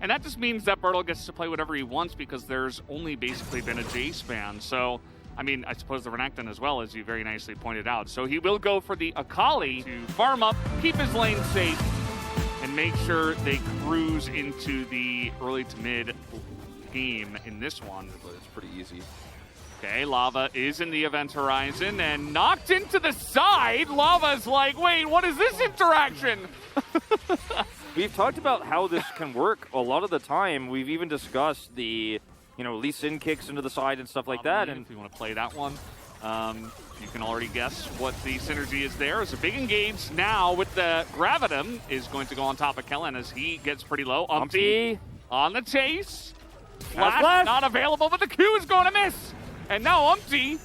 And that just means that Bertle gets to play whatever he wants because there's only basically been a J span. So, I mean, I suppose the Renekton as well, as you very nicely pointed out. So he will go for the Akali to farm up, keep his lane safe, and make sure they cruise into the early to mid game in this one. But it's pretty easy. Okay, Lava is in the event horizon and knocked into the side. Lava's like, wait, what is this interaction? We've talked about how this can work a lot of the time. We've even discussed the, Lee Sin kicks into the side and stuff like that. And if you want to play that one, you can already guess what the synergy is there. It's a big engage now with the Gravitum is going to go on top of Kellen as he gets pretty low. Umpty on the chase. Flash not available, but the Q is going to miss. And now Umpty,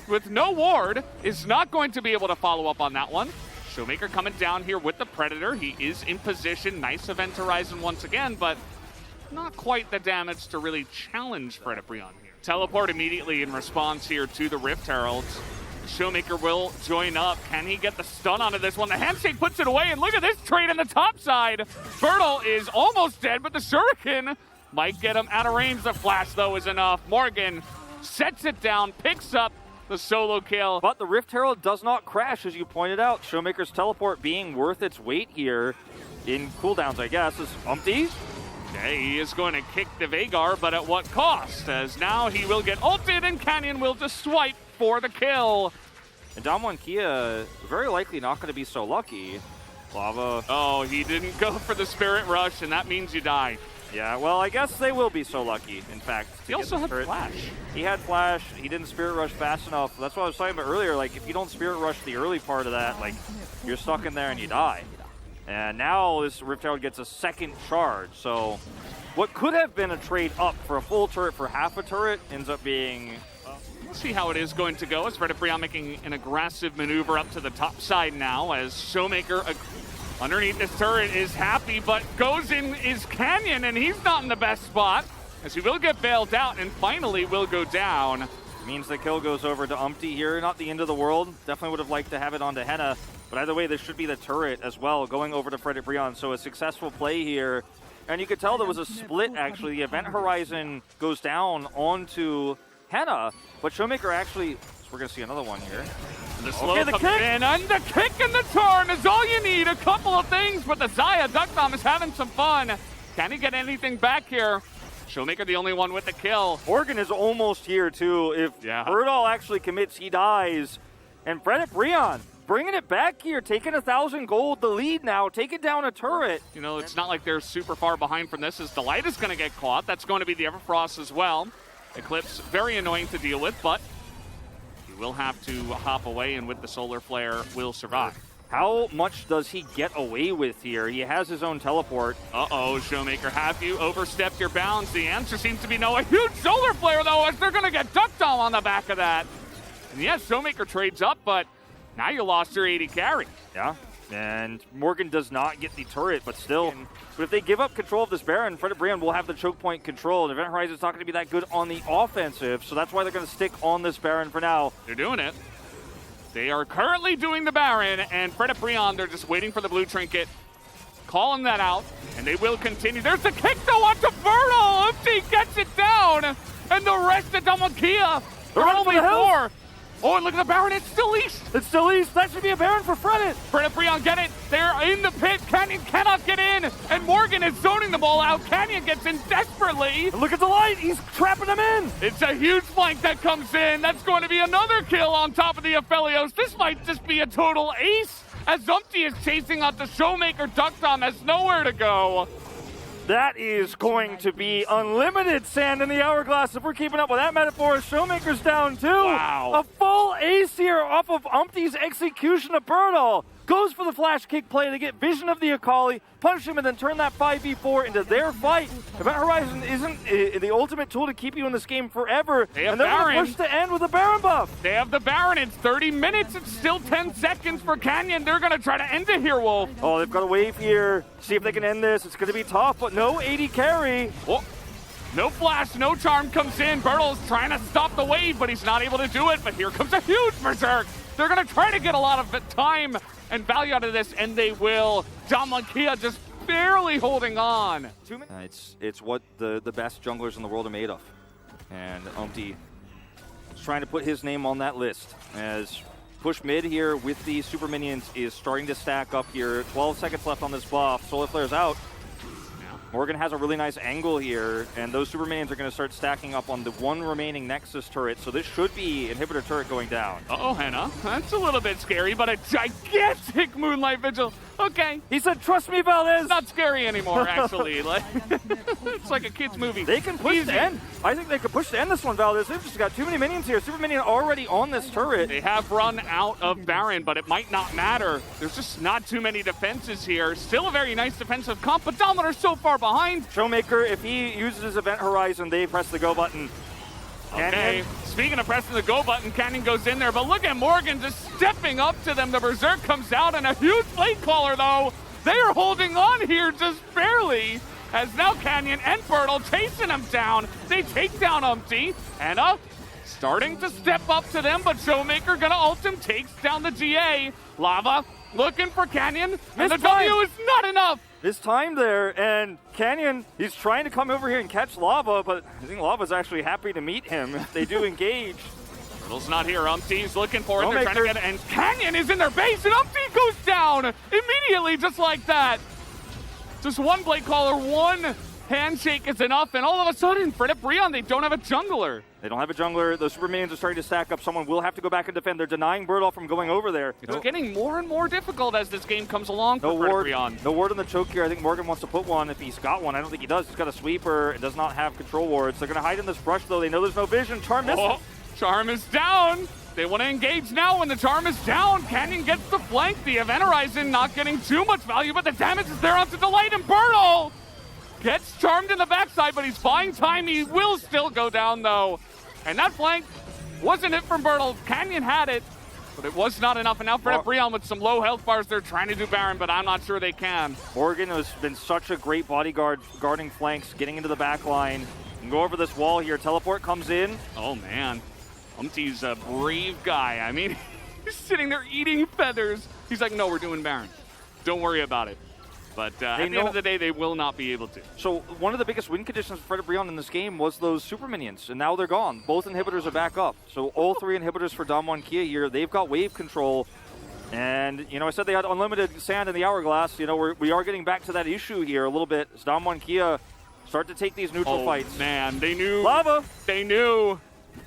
with no ward, is not going to be able to follow up on that one. Showmaker coming down here with the Predator. He is in position. Nice event horizon once again, but not quite the damage to really challenge Fred Brion here. Teleport immediately in response here to the Rift Heralds. Showmaker will join up. Can he get the stun onto this one? The handshake puts it away, and look at this trade on the top side. Bertle is almost dead, but the Shuriken might get him out of range. The flash, though, is enough. Morgan sets it down, picks up the solo kill. But the Rift Herald does not crash, as you pointed out. Showmaker's teleport being worth its weight here in cooldowns, I guess, is Umpty. Okay, he is going to kick the Veigar, but at what cost? As now he will get ulted and Canyon will just swipe for the kill. And Damwon Kia very likely not going to be so lucky. Lava. Oh, he didn't go for the Spirit Rush, and that means you die. Yeah, well, I guess they will be so lucky, in fact. He also had Flash. He had Flash. He didn't Spirit Rush fast enough. That's what I was talking about earlier. Like, if you don't Spirit Rush the early part of that, like, you're stuck in there and you die. And now this Rift Herald gets a second charge. So what could have been a trade up for a full turret for half a turret ends up being... We'll see how it is going to go as Fred Brion making an aggressive maneuver up to the top side now as Showmaker... underneath this turret is happy, but goes in is Canyon, and he's not in the best spot, as he will get bailed out and finally will go down. Means the kill goes over to Umpty here. Not the end of the world. Definitely would have liked to have it onto Henna, but either way, this should be the turret as well, going over to Frederick Brion. So a successful play here. And you could tell there was a split, actually. The event horizon goes down onto Henna, but Showmaker actually... We're going to see another one here. The slow comes in, and the kick and the turn is all you need. A couple of things, but the Xayah Duckdom is having some fun. Can he get anything back here? Showmaker the only one with the kill. Morgan is almost here, too. If Erdal actually commits, he dies. And Frederick Brion bringing it back here, taking 1,000 gold, the lead now, taking down a turret. You know, it's not like they're super far behind from this, as Delight is going to get caught. That's going to be the Everfrost as well. Eclipse, very annoying to deal with, but will have to hop away, and with the Solar Flare, will survive. How much does he get away with here? He has his own teleport. Uh-oh, Showmaker, have you overstepped your bounds? The answer seems to be no. A huge Solar Flare, though, as they're going to get Duckdom on the back of that. And yes, Showmaker trades up, but now you lost your 80 carry. Yeah, and Morgan does not get the turret, but still. But if they give up control of this Baron, Frederick Brion will have the choke point control. And Event Horizon's not going to be that good on the offensive, so that's why they're going to stick on this Baron for now. They're doing it. They are currently doing the Baron, and Frederick Brion, they're just waiting for the blue trinket, calling that out, and they will continue. There's the kick, though, onto Bertle. Umpty gets it down, and the rest of Damwon Kia. They're only four. Oh, and look at the Baron, it's still East. It's still East. That should be a Baron for Fredit. Fredit Brion, get it. They're in the pit. Canyon cannot get in. And Morgan is zoning them all out. Canyon gets in desperately. And look at the light. He's trapping them in. It's a huge flank that comes in. That's going to be another kill on top of the Aphelios. This might just be a total ace, as Umpty is chasing out the Showmaker. Duckdom has nowhere to go. That is going to be unlimited sand in the hourglass if we're keeping up with that metaphor. Showmaker's down too. Wow. A full ace here off of Umpty's execution of Bertle. Goes for the flash kick play to get vision of the Akali, punish him, and then turn that 5v4 into their fight. Event Horizon isn't the ultimate tool to keep you in this game forever. And they're going to push to end with a Baron buff. They have the Baron. It's 30 minutes. It's still 10 seconds for Canyon. They're going to try to end it here, Wolf. Oh, they've got a wave here. See if they can end this. It's going to be tough, but no 80 carry. Oh. No flash, no charm comes in. Bertle's trying to stop the wave, but he's not able to do it. But here comes a huge berserk. They're going to try to get a lot of time and value out of this, and they will. Damwon Kia just barely holding on. It's what the best junglers in the world are made of. And Umpty is trying to put his name on that list as push mid here with the super minions is starting to stack up here. 12 seconds left on this buff. Solar Flare's out. Morgan has a really nice angle here, and those super minions are going to start stacking up on the one remaining Nexus turret, so this should be inhibitor turret going down. Uh-oh, Henna. That's a little bit scary, but a gigantic Moonlight Vigil. Okay. He said, trust me, Valdez! Not scary anymore, actually. It's like a kid's movie. They can push to end. I think they can push to end this one, Valdez. They've just got too many minions here. Super minion already on this turret. They have run out of Baron, but it might not matter. There's just not too many defenses here. Still a very nice defensive comp, but Dominator's so far behind. Showmaker, if he uses his event horizon, they press the go button. Okay, speaking of pressing the go button, Canyon goes in there, but look at Morgan just stepping up to them. The Berserk comes out, and a huge plate caller, though. They are holding on here just barely, as now Canyon and Bertle chasing him down. They take down Umpty. Anna starting to step up to them, but Showmaker gonna ult him, takes down the GA. Lava looking for Canyon, and the W is not enough. His time there, and Canyon, he's trying to come over here and catch Lava, but I think Lava's actually happy to meet him if they do engage. Bertle's not here. Umpty's looking for it. They're trying to get it, and Canyon is in their base, and Umpty goes down immediately just like that. Just one blade caller, one handshake is enough, and all of a sudden, Fred Brion, they don't have a jungler. They don't have a jungler. Those super minions are starting to stack up. Someone will have to go back and defend. They're denying Bertle from going over there. It's getting more and more difficult as this game comes along for Fred Brion. No ward on the choke here. I think Morgan wants to put one if he's got one. I don't think he does. He's got a sweeper. It does not have control wards. They're going to hide in this brush, though. They know there's no vision. Charm misses. Oh, Charm is down. They want to engage now when the Charm is down. Canyon gets the flank. The Event Horizon not getting too much value, but the damage is there onto Delight, and Bertle gets charmed in the backside, but he's buying time. He will still go down, though. And that flank wasn't it from Bertle. Canyon had it, but it was not enough. And now Fred Brion with some low health bars. They're trying to do Baron, but I'm not sure they can. Morgan has been such a great bodyguard, guarding flanks, getting into the back line. And go over this wall here. Teleport comes in. Oh, man. Umpty's a brave guy. I mean, he's sitting there eating feathers. He's like, no, we're doing Baron. Don't worry about it. But at the end of the day, they will not be able to. So one of the biggest win conditions for Fred Brion in this game was those super minions, and now they're gone. Both inhibitors are back up. So all three inhibitors for Damwon Kia here, they've got wave control. And, I said they had unlimited sand in the hourglass. We are getting back to that issue here a little bit. As Damwon Kia start to take these neutral fights. Man, they knew. Lava! They knew.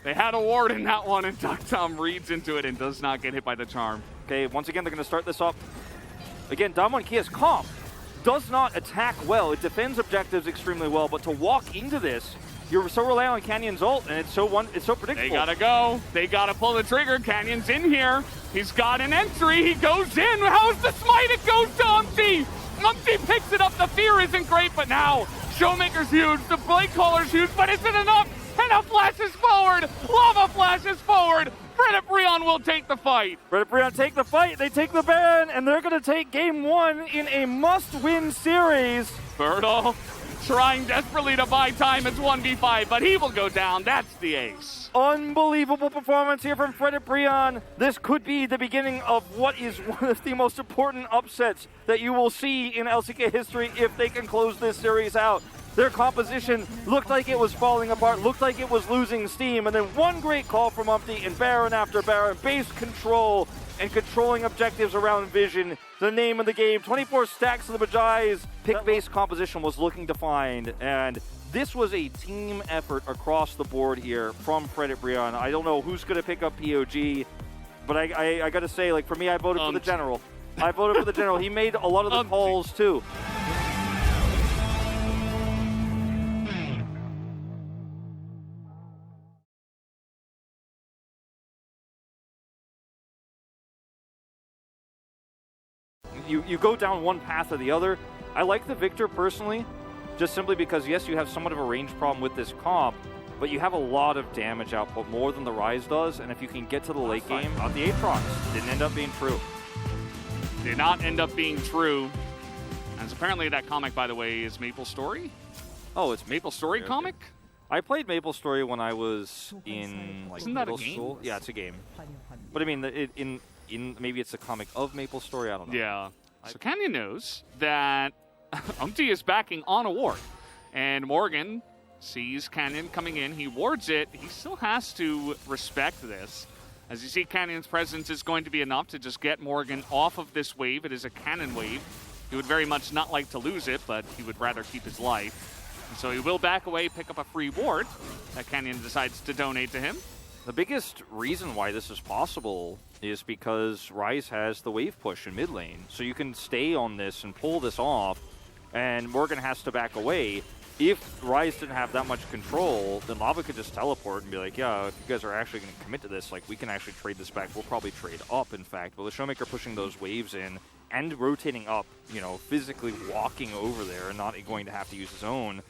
They had a ward in that one, and Doc Tom reads into it and does not get hit by the charm. Okay, once again, they're going to start this up. Again, Damwon Kia's comp does not attack well. It defends objectives extremely well, but to walk into this, you're so reliant on Canyon's ult, and it's so predictable. They gotta go. They gotta pull the trigger. Canyon's in here. He's got an entry. He goes in. How's the smite? It goes to Umpty. Umpty picks it up. The fear isn't great, but now Showmaker's huge. The blade caller's huge, but is it enough? And a flashes forward. Lava flashes forward. Fred Brion will take the fight. Fred Brion take the fight. They take the Baron, and they're going to take game one in a must-win series. Bertle trying desperately to buy time. It's 1v5, but he will go down. That's the ace. Unbelievable performance here from Fred Brion. This could be the beginning of what is one of the most important upsets that you will see in LCK history if they can close this series out. Their composition looked like it was falling apart, looked like it was losing steam, and then one great call from Umpty, and Baron after Baron, base control and controlling objectives around vision, the name of the game. 24 stacks of the Majai's pick-based composition was looking to find, and this was a team effort across the board here from Fred Brion. I don't know who's going to pick up POG, but I got to say, like, for me, I voted for the General. I voted for the General. He made a lot of the calls, too. You go down one path or the other. I like the Victor personally, just simply because, yes, you have somewhat of a range problem with this comp, but you have a lot of damage output, more than the Ryze does, and if you can get to the late game, the Aatrox didn't end up being true. Did not end up being true. And apparently that comic, by the way, is Maple Story? Oh, it's Maple Story comic? I played Maple Story when I was in Isn't that a game? School. Yeah, it's a game. But I mean, maybe it's a comic of Maple Story, I don't know. Yeah. So Canyon knows that Umpty is backing on a ward. And Morgan sees Canyon coming in. He wards it. He still has to respect this. As you see, Canyon's presence is going to be enough to just get Morgan off of this wave. It is a cannon wave. He would very much not like to lose it, but he would rather keep his life. And so he will back away, pick up a free ward that Canyon decides to donate to him. The biggest reason why this is possible is because Ryze has the wave push in mid lane. So you can stay on this and pull this off, and Morgan has to back away. If Ryze didn't have that much control, then Lava could just teleport and be like, yeah, if you guys are actually going to commit to this, like, we can actually trade this back. We'll probably trade up, in fact. But the Showmaker pushing those waves in and rotating up, you know, physically walking over there and not going to have to use his own,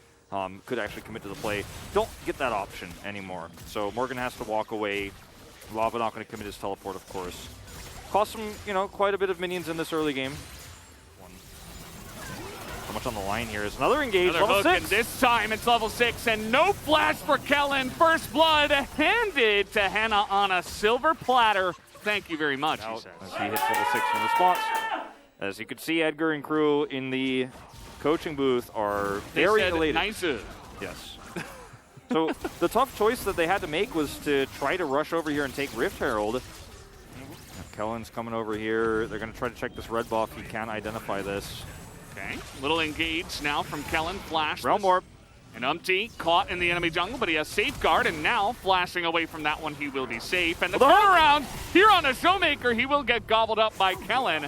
could actually commit to the play. Don't get that option anymore. So Morgan has to walk away. Lava not going to commit his teleport, of course. Cost him, you know, quite a bit of minions in this early game. How much on the line here is another engage, level 6. And this time it's level 6, and no flash for Kellen. First blood handed to Hannah on a silver platter. Thank you very much, he says. As he hits level 6 in response. As you can see, Edgar and crew in the coaching booth are very elated. Nice. Yes. So the tough choice that they had to make was to try to rush over here and take Rift Herald. Kellen's coming over here. They're going to try to check this red buff. He can't identify this. Okay, little engage now from Kellen. Flash. Realm Warp. And Umpty caught in the enemy jungle, but he has Safeguard, and now flashing away from that one, he will be safe. And the turnaround here on the Showmaker, he will get gobbled up by Kellen,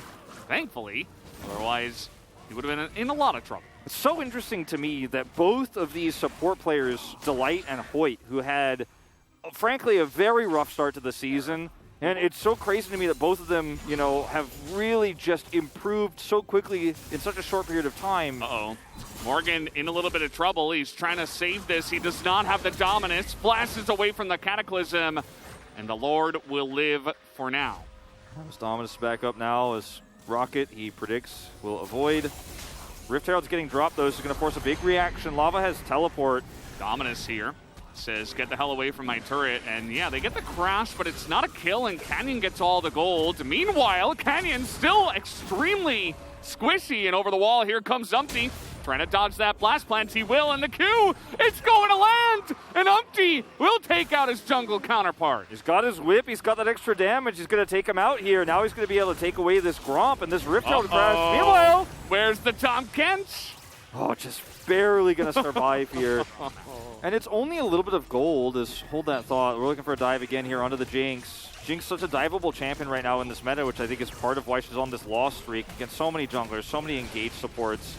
thankfully. Otherwise, he would have been in a lot of trouble. It's so interesting to me that both of these support players, Delight and Hoyt, who had, frankly, a very rough start to the season, and it's so crazy to me that both of them, you know, have really just improved so quickly in such a short period of time. Uh-oh. Morgan in a little bit of trouble. He's trying to save this. He does not have the dominance. Flashes away from the Cataclysm, and the Lord will live for now. His dominance back up now as Rocket, he predicts, will avoid. Rift Herald's getting dropped, though. This is going to force a big reaction. Lava has teleport. Dominus here. Says, get the hell away from my turret. And yeah, they get the crash, but it's not a kill, and Canyon gets all the gold. Meanwhile, Canyon still extremely squishy, and over the wall, here comes Umpty. Trying to dodge that blast plant. He will, and the Q, it's going to land! And Umpty will take out his jungle counterpart. He's got his whip. He's got that extra damage. He's going to take him out here. Now he's going to be able to take away this Gromp and this Rift Herald crash. Meanwhile, where's the Tom Kent? Oh, just barely going to survive here. And it's only a little bit of gold. Just hold that thought. We're looking for a dive again here onto the Jinx. Jinx is such a diveable champion right now in this meta, which I think is part of why she's on this loss streak against so many junglers, so many engaged supports.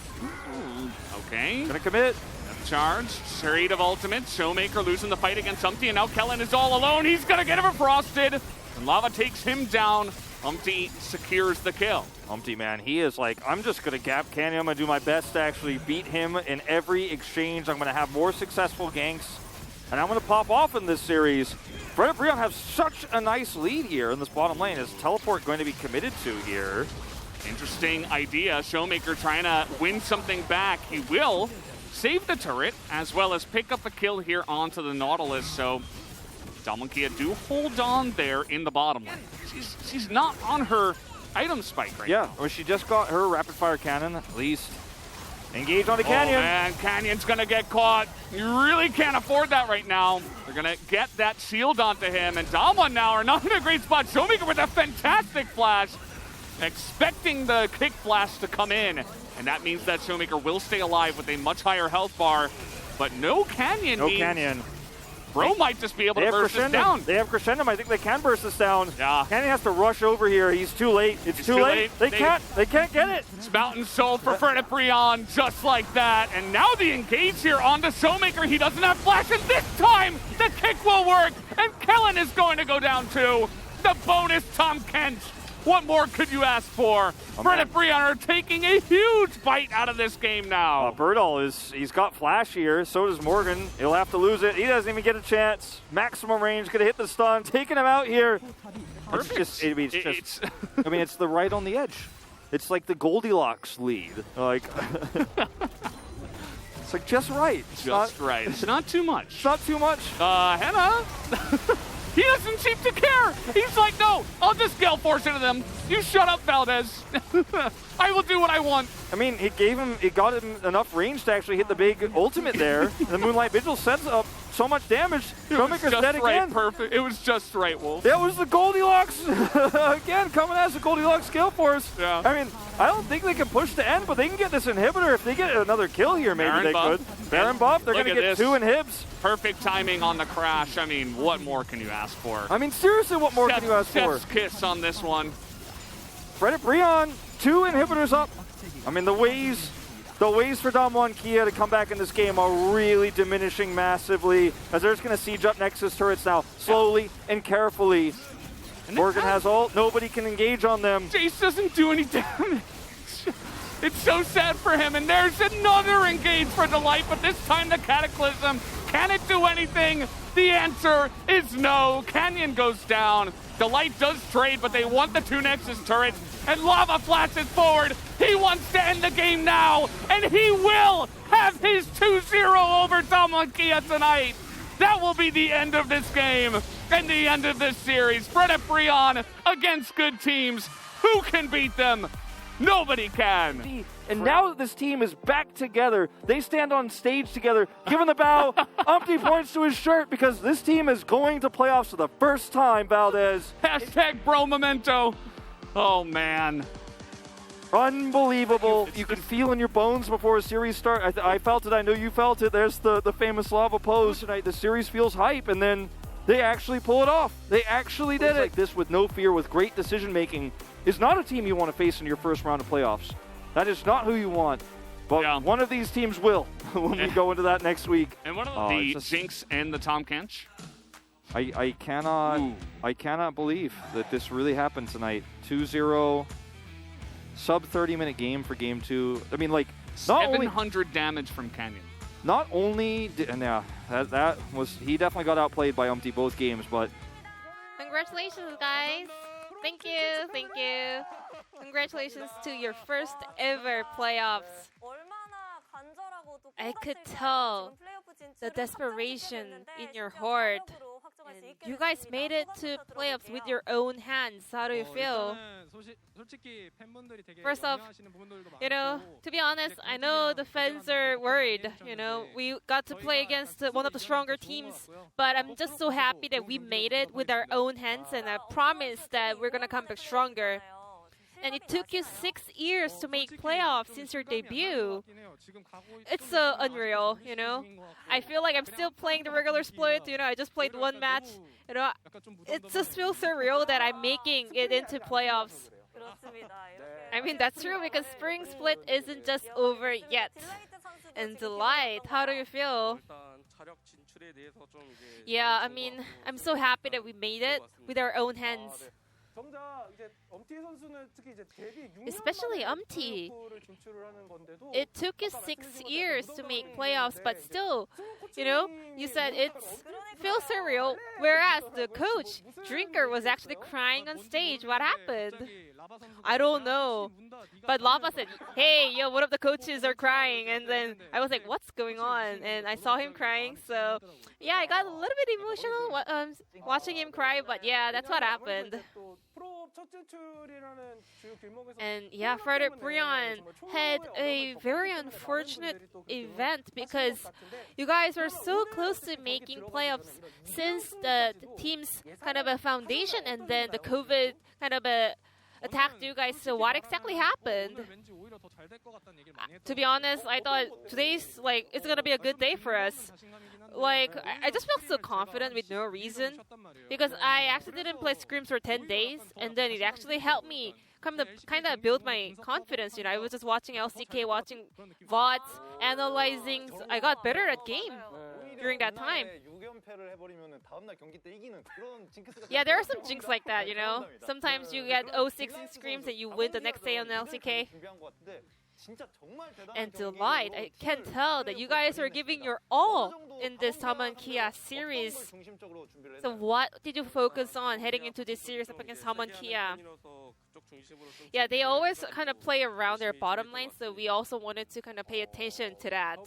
Okay. Gonna commit. Charge. Trade of ultimate. Showmaker losing the fight against Umpty, and now Kellen is all alone. He's gonna get him frosted. And Lava takes him down. Umpty secures the kill. Umpty, man, he is like, I'm just going to gap Canyon. I'm going to do my best to actually beat him in every exchange. I'm going to have more successful ganks, and I'm going to pop off in this series. Fred and Breon have such a nice lead here in this bottom lane. Is teleport going to be committed to here? Interesting idea. Showmaker trying to win something back. He will save the turret, as well as pick up a kill here onto the Nautilus. So Dalmankia do hold on there in the bottom lane. She's not on her item spike right now. Yeah, well, she just got her rapid fire cannon, at least. Engage on the Canyon. Oh man, Canyon's gonna get caught. You really can't afford that right now. They're gonna get that shield onto him, and Dalman now are not in a great spot. Showmaker with a fantastic flash, expecting the kick flash to come in, and that means that Showmaker will stay alive with a much higher health bar, but no Canyon. No Canyon. Bro might just be able to burst this down. They have Crescendum. I think they can burst this down. Yeah. Canyon has to rush over here. He's too late. It's too late. They can't get it. It's Mountain Soul for Fernet just like that. And now the engage here on the Showmaker. He doesn't have flash, and this time the kick will work. And Kellen is going to go down too. The bonus Tom Kent. What more could you ask for? Fernet are taking a huge bite out of this game now. Birdall he's got flash here. So does Morgan. He'll have to lose it. He doesn't even get a chance. Maximum range, gonna hit the stun, taking him out here. Perfect. It's the right on the edge. It's like the Goldilocks lead. Like it's like just right. Just right. It's not too much. It's not too much. Hannah. He doesn't seem to care. He's like, no, I'll just gale force into them. You shut up, Valdez. I will do what I want. I mean, it got him enough range to actually hit the big ultimate there. The Moonlight Vigil sets up so much damage. Showmaker's dead again. Perfect. It was just right, Wolf. That was the Goldilocks again, coming as the Goldilocks kill force. Yeah. I mean, I don't think they can push the end, but they can get this inhibitor. If they get another kill here, maybe Baron they buff. could. Baron buff, they're going to get 2 inhibs. Perfect timing on the crash. I mean, what more can you ask for? I mean, seriously, what more can you ask for? Chef's kiss on this one. Fredit Breon, 2 inhibitors up. I mean, the ways for Damwon Kia to come back in this game are really diminishing massively, as they're just going to siege up Nexus turrets now, slowly and carefully. Morgan has ult, nobody can engage on them. Jace doesn't do any damage. It's so sad for him, and there's another engage for Delight, but this time the Cataclysm. Can it do anything? The answer is no. Canyon goes down. Delight does trade, but they want the 2 Nexus turrets, and Lava flashes forward. He wants to end the game now, and he will have his 2-0 over Damwon Kia tonight. That will be the end of this game and the end of this series. Fredit Breon against good teams. Who can beat them? Nobody can. And now that this team is back together, they stand on stage together, giving the bow. Umpty points to his shirt because this team is going to playoffs for the first time, Valdez. Hashtag bro memento. Oh, man. Unbelievable. You can feel in your bones before a series starts. I felt it. I know you felt it. There's the famous lava pose tonight. The series feels hype, and then they actually pull it off. They actually did it. Like this with no fear, with great decision-making, is not a team you want to face in your first round of playoffs. That is not who you want. But one of these teams will when we go into that next week. And one of the Jinx and the Tom Kench. I cannot believe that this really happened tonight. 2-0, sub 30-minute game for game 2. I mean, like, not 700 damage from Canyon. Not only that was, he definitely got outplayed by Umpty both games, but congratulations, guys. Thank you. Congratulations to your first ever playoffs. I could tell the desperation in your heart. And you guys made it to playoffs with your own hands. How do you feel? First off, to be honest, I know the fans are worried. We got to play against one of the stronger teams, but I'm just so happy that we made it with our own hands, and I promise that we're gonna come back stronger. And it took you 6 years to make playoffs since your debut. It's so unreal, I feel like I'm still playing the regular split, I just played one match. It just feels surreal that I'm making it into playoffs. I mean, that's true because Spring Split isn't just over yet. And Delight, how do you feel? Yeah, I mean, I'm so happy that we made it with our own hands. Especially Umpty. It took you 6 years to make playoffs, but still, you said it feels surreal. Whereas the coach, Drinker, was actually crying on stage. What happened? I don't know. But Lava said, hey, one of the coaches are crying. And then I was like, what's going on? And I saw him crying. So, yeah, I got a little bit emotional watching him cry. But yeah, that's what happened. And yeah, Fredit Breon had a very unfortunate event because you guys were so close to making playoffs since the team's kind of a foundation, and then the COVID kind of attacked you guys. So what exactly happened? To be honest, I thought today's it's gonna be a good day for us. I just felt so confident with no reason because I actually didn't play scrims for 10 days, and then it actually helped me kind of build my confidence. I was just watching LCK, watching VODs, analyzing. I got better at game during that time. Yeah, there are some jinx like that, Sometimes you get 0-6 in scrims and you win the next day on LCK. And Delight, I can tell that you guys are giving your all in this Damwon Kia series. So what did you focus on heading into this series up against Damwon Kia? Yeah, they always kind of play around their bottom lane, so we also wanted to kind of pay attention to that.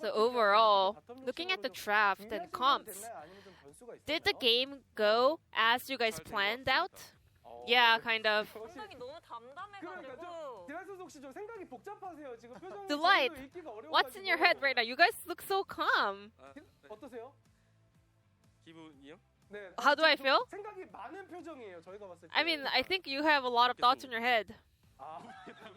So overall, looking at the draft and comps, did the game go as you guys planned out? Yeah, kind of. 생각이 너무 담담해가지고. Delight, what's in your head right now? You guys look so calm. 어떠세요? 기분이요? How do I feel? 생각이 많은 표정이에요. 저희가 봤을 때. I mean, I think you have a lot of thoughts in your head. 지금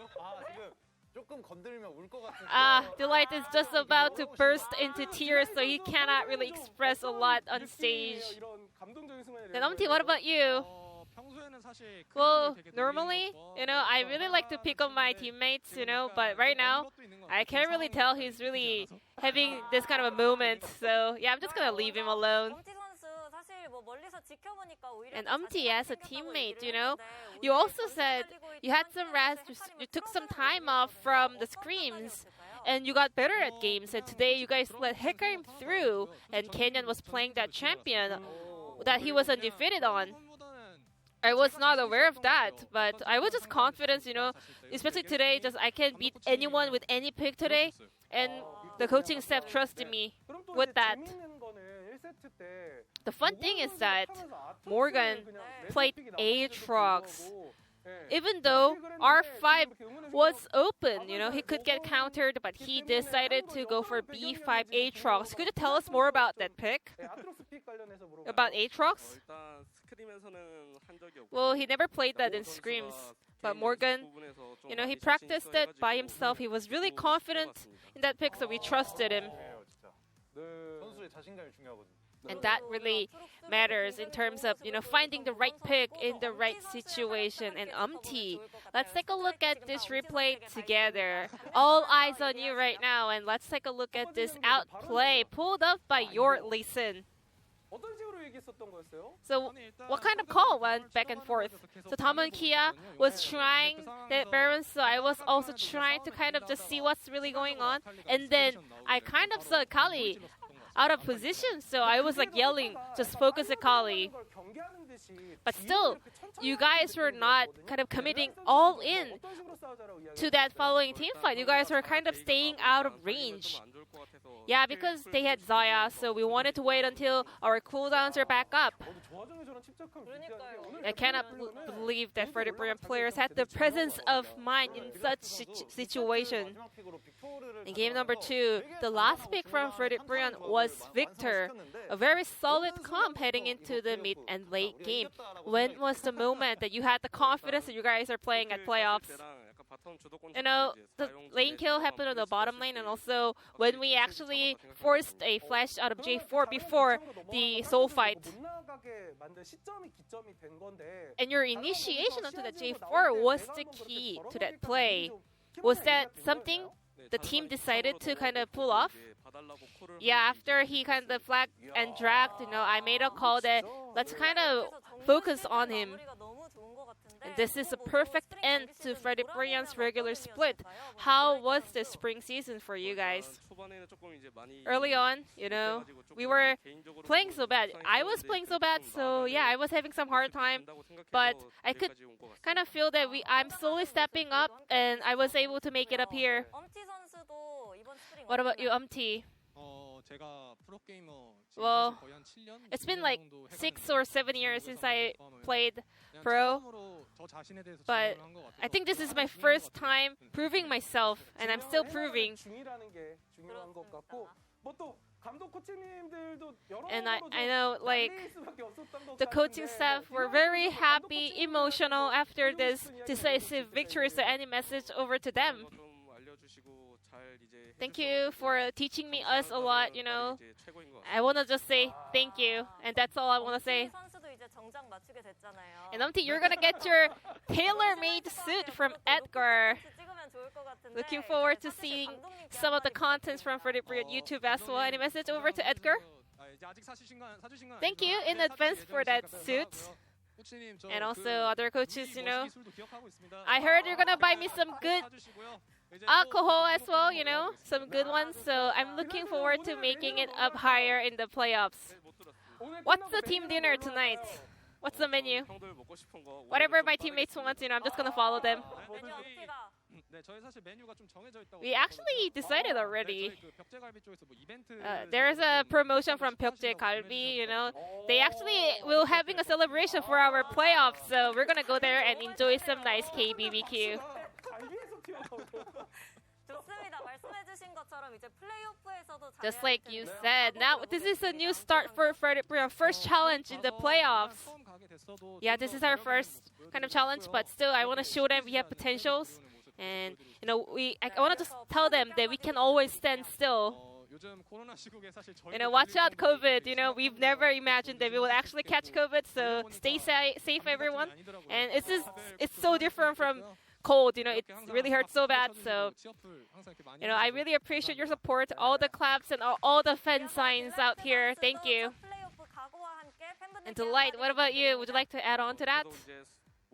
조금 건드리면 울 것 같은. Delight is just about to burst into tears, so he cannot really express a lot on stage. Then what about you? Well, normally, I really like to pick on my teammates, but right now, I can't really tell he's really having this kind of a moment. So, yeah, I'm just going to leave him alone. And as a teammate, you also said you had some rest, you took some time off from the scrims, and you got better at games. And today, you guys let Hecarim through, and Kenyon was playing that champion that he was undefeated on. I was not aware of that, but I was just confident, especially today, I can beat anyone with any pick today, and the coaching staff trusted me with that. The fun thing is that Morgan played Aatrox. Even though R5 was open, he could get countered, but he decided to go for B5 Aatrox. Could you tell us more about that pick? About Aatrox? Well, he never played that in scrims, but Morgan, he practiced it by himself. He was really confident in that pick, so we trusted him. And that really matters in terms of, finding the right pick in the right situation. And let's take a look at this replay together. All eyes on you right now, and let's take a look at this outplay pulled up by your Lee Sin. So, what kind of call went back and forth? So, Tamon Kia was trying that Baron, so I was also trying to kind of just see what's really going on. And then I kind of saw Kali out of position, so I was like yelling, just focus at Kali. But still, you guys were not kind of committing all in to that following team fight. You guys were kind of staying out of range. Yeah, because they had Zaya, so we wanted to wait until our cooldowns are back up. I cannot believe that Freddy Brian players had the presence of mind in such situation. In game number 2, the last pick from Freddy Brian was Victor. A very solid comp heading into the mid and late game. When was the moment that you had the confidence that you guys are playing at playoffs? The lane kill happened on the bottom lane, and also when we actually forced a flash out of J4 before the soul fight. And your initiation onto the J4 was the key to that play. Was that something the team decided to kind of pull off? Yeah, after he kind of flagged and dragged, I made a call that let's kind of focus on him. And this is a perfect end to Freddy Brian's regular split. How was the spring season for you guys? Early on, we were playing so bad. I was playing so bad, so yeah, I was having some hard time. But I could kind of feel that I'm slowly stepping up, and I was able to make it up here. What about you, Well, it's been like 6 or 7 years since I played pro, but I think this is my first time proving myself, and I'm still proving. And I know, the coaching staff were very happy, emotional after this decisive victory, so any message over to them? Thank you for teaching us a lot, I want to just say thank you, and that's all I want to say. And you're going to get your tailor-made suit from Edgar. Looking forward to seeing some of the contents from Freddy Brian YouTube as well. Any message over to Edgar? Thank you in advance for that suit. And also other coaches, I heard you're going to buy me some good alcohol as well, some good ones. So I'm looking forward to making it up higher in the playoffs. What's the team dinner tonight? What's the menu? 형들 먹고 싶은 거 Whatever my teammates want, I'm just gonna follow them. 메뉴 업티가 네, 저희 사실 메뉴가 좀 정해져 있다고. We actually decided already. 저희 그 벽제갈비 쪽에서 뭐 이벤트. There's a promotion from Pyeokjae Galbi, They actually will having a celebration for our playoffs, so we're gonna go there and enjoy some nice KBBQ. 좋습니다. 말씀해주신 것처럼 이제 플레이오프에서도 Just like you said, now this is a new start for Frederick Brion, first challenge in the playoffs. Yeah, this is our first kind of challenge, but still, I want to show them we have potentials. And I want to just tell them that we can always stand still. Watch out, COVID. We've never imagined that we would actually catch COVID. So stay safe, everyone. And it's so different from cold. It really hurts so bad. So, I really appreciate your support, all the claps and all the fan signs out here. Thank you. 플레이오프 각오와 함께 팬분들께 And Delight, what about you? Would you like to add on to that?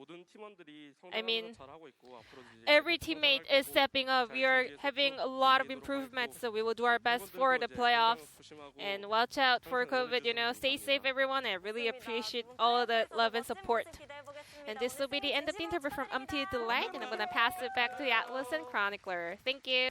모든 팀원들이 I mean, 잘하고 있고 앞으로도 이제 every teammate is stepping up. We are having a lot of improvements, so we will do our best for the playoffs. And watch out for COVID, Stay safe, everyone. I really appreciate all the love and support. And this will be the end of the interview from Delight, and I'm going to pass it back to the Atlas and Chronicler. Thank you.